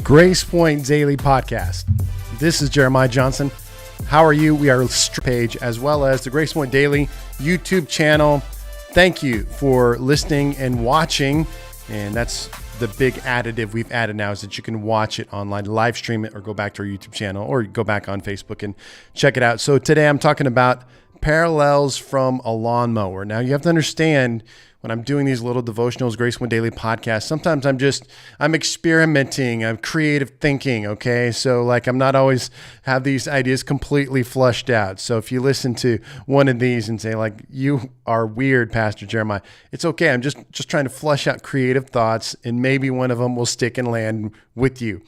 Grace Point Daily Podcast. This is Jeremiah Johnson. How are you? We are page as well as the Grace Point Daily YouTube channel. Thank you for listening and watching. And that's the big additive we've added now is that you can watch it online, live stream it, or go back to our YouTube channel, or go back on Facebook and check it out. So today I'm talking about parallels from a lawnmower. Now you have to understand when I'm doing these little devotionals, Grace Point Daily Podcast, sometimes I'm experimenting, I'm creative thinking, okay? So like I'm not always have these ideas completely flushed out. So if you listen to one of these and say like, you are weird, Pastor Jeremiah, it's okay. I'm just trying to flush out creative thoughts and maybe one of them will stick and land with you.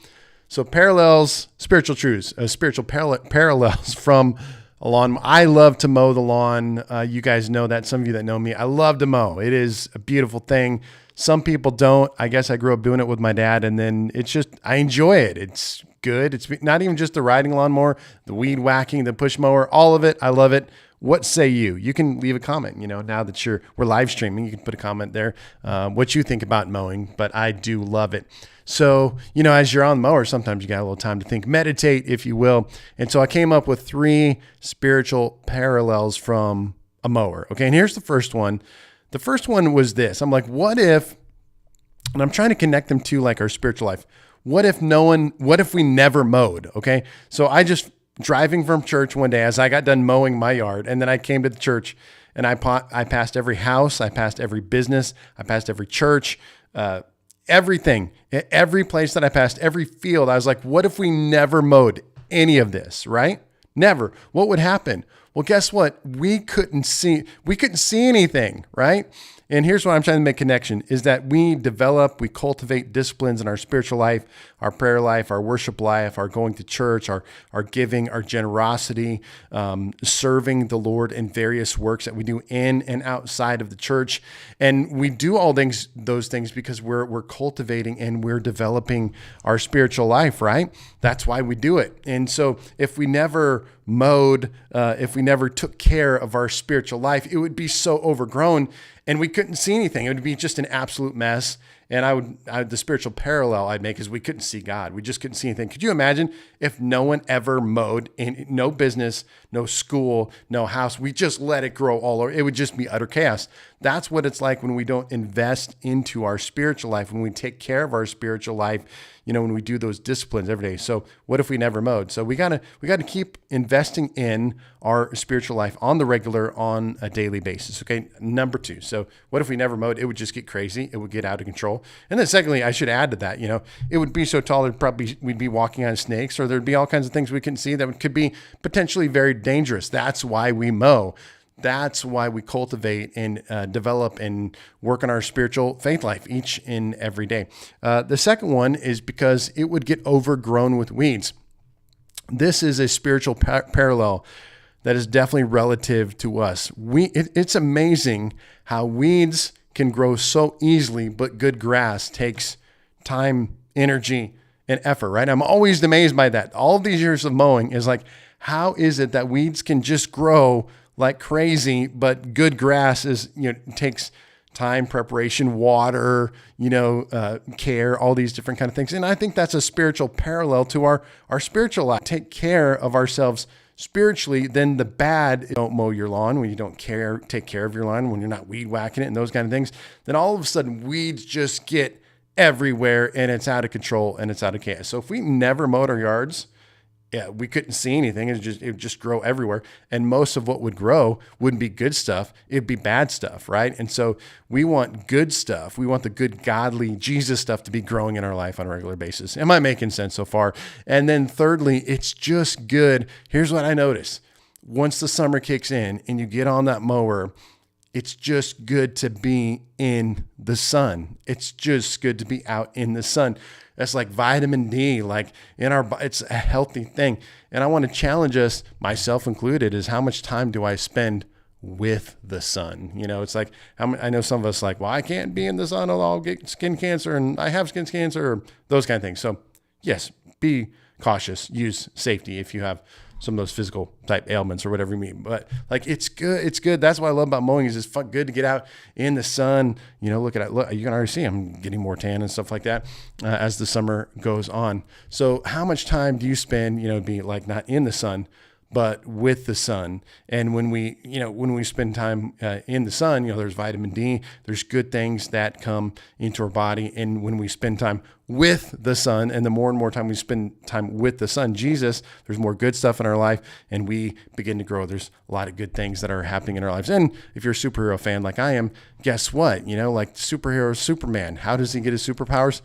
So parallels, spiritual truths, parallels from a lawn. I love to mow the lawn. You guys know that. Some of you that know me, I love to mow. It is a beautiful thing. Some people don't. I guess I grew up doing it with my dad, and then it's just, I enjoy it. It's good. It's not even just the riding lawnmower, the weed whacking, the push mower, all of it. I love it. What say you? You can leave a comment, now that we're live streaming, you can put a comment there, what you think about mowing, but I do love it. So, as you're on the mower, sometimes you got a little time to think, meditate, if you will. And so I came up with 3 spiritual parallels from a mower. Okay. And here's the first one. The first one was this. I'm like, what if, and I'm trying to connect them to like our spiritual life. What if we never mowed? Okay. So I just driving from church one day as I got done mowing my yard, and then I came to the church and I passed every house, I passed every business, I passed every church, everything, every place that I passed, every field. I was like, what if we never mowed any of this, right? Never. What would happen? Well, guess what? We couldn't see anything, right? And here's what I'm trying to make connection is that we cultivate disciplines in our spiritual life, our prayer life, our worship life, our going to church, our giving, our generosity, serving the Lord in various works that we do in and outside of the church. And we do all those things because we're cultivating and we're developing our spiritual life, right? That's why we do it. And so if we never mowed, if we never took care of our spiritual life, it would be so overgrown and we couldn't see anything. It would be just an absolute mess. And the spiritual parallel I'd make is we couldn't see God. We just couldn't see anything. Could you imagine if no one ever mowed, in no business, no school, no house, we just let it grow all over? It would just be utter chaos. That's what it's like when we don't invest into our spiritual life, when we take care of our spiritual life, when we do those disciplines every day. So what if we never mowed? So we gotta keep investing in our spiritual life on the regular, on a daily basis. Okay. Number 2. So what if we never mowed? It would just get crazy. It would get out of control. And then secondly, I should add to that, it would be so tall that we'd be walking on snakes, or there'd be all kinds of things we couldn't see that could be potentially very dangerous. That's why we mow. That's why we cultivate and develop and work on our spiritual faith life each and every day. The second one is because it would get overgrown with weeds. This is a spiritual parallel that is definitely relative to us. It's amazing how weeds can grow so easily, but good grass takes time, energy, and effort, right? I'm always amazed by that. All of these years of mowing is like, how is it that weeds can just grow like crazy, but good grass takes time, preparation, water, care, all these different kind of things. And I think that's a spiritual parallel to our spiritual life. Take care of ourselves spiritually, then the bad, don't mow your lawn, when you don't take care of your lawn, when you're not weed whacking it and those kind of things, then all of a sudden weeds just get everywhere and it's out of control and it's out of chaos. So if we never mowed our yards, we couldn't see anything. It would just grow everywhere. And most of what would grow wouldn't be good stuff. It'd be bad stuff, right? And so we want good stuff. We want the good, godly Jesus stuff to be growing in our life on a regular basis. Am I making sense so far? And then thirdly, it's just good. Here's what I notice. Once the summer kicks in and you get on that mower, it's just good to be in the sun. It's just good to be out in the sun. That's like vitamin D, like it's a healthy thing. And I want to challenge us, myself included, is how much time do I spend with the sun? It's like, I know some of us like, well, I can't be in the sun, I'll get skin cancer and I have skin cancer, or those kind of things. So yes, be cautious, use safety if you have some of those physical type ailments or whatever you mean. But like, it's good. It's good. That's what I love about mowing is it's good to get out in the sun. Look, you can already see I'm getting more tan and stuff like that as the summer goes on. So how much time do you spend, being like not in the sun, but with the sun? And when we spend time in the sun, there's vitamin D, there's good things that come into our body. And when we spend time with the sun, and the more and more time we spend time with the sun, Jesus, there's more good stuff in our life, and we begin to grow. There's a lot of good things that are happening in our lives. And if you're a superhero fan like I am, guess what? Like superhero Superman, how does he get his superpowers?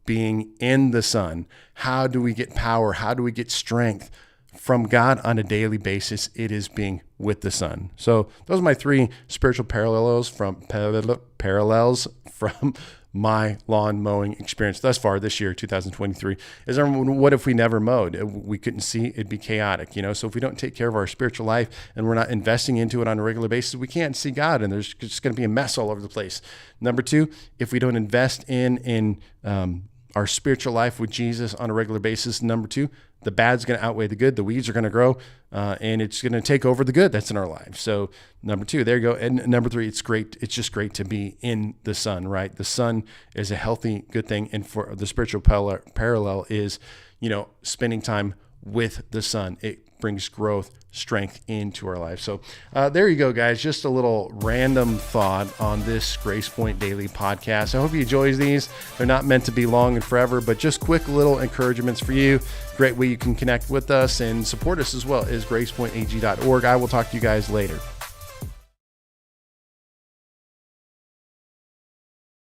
Being in the sun. How do we get power? How do we get strength from God on a daily basis? It is being with the sun. So those are my 3 spiritual parallels from my lawn mowing experience thus far this year, 2023. Is what if we never mowed? We couldn't see, it'd be chaotic, So if we don't take care of our spiritual life and we're not investing into it on a regular basis, we can't see God, and there's just going to be a mess all over the place. Number 2, if we don't invest in our spiritual life with Jesus on a regular basis, number 2, the bad's going to outweigh the good. The weeds are going to grow, and it's going to take over the good that's in our lives. So number 2, there you go. And number 3, it's great. It's just great to be in the sun, right? The sun is a healthy, good thing. And for the spiritual parallel is, spending time with the sun. It brings growth, strength into our life. So there you go, guys. Just a little random thought on this Grace Point Daily podcast. I hope you enjoy these. They're not meant to be long and forever, but just quick little encouragements for you. Great way you can connect with us and support us as well is gracepointag.org. I will talk to you guys later.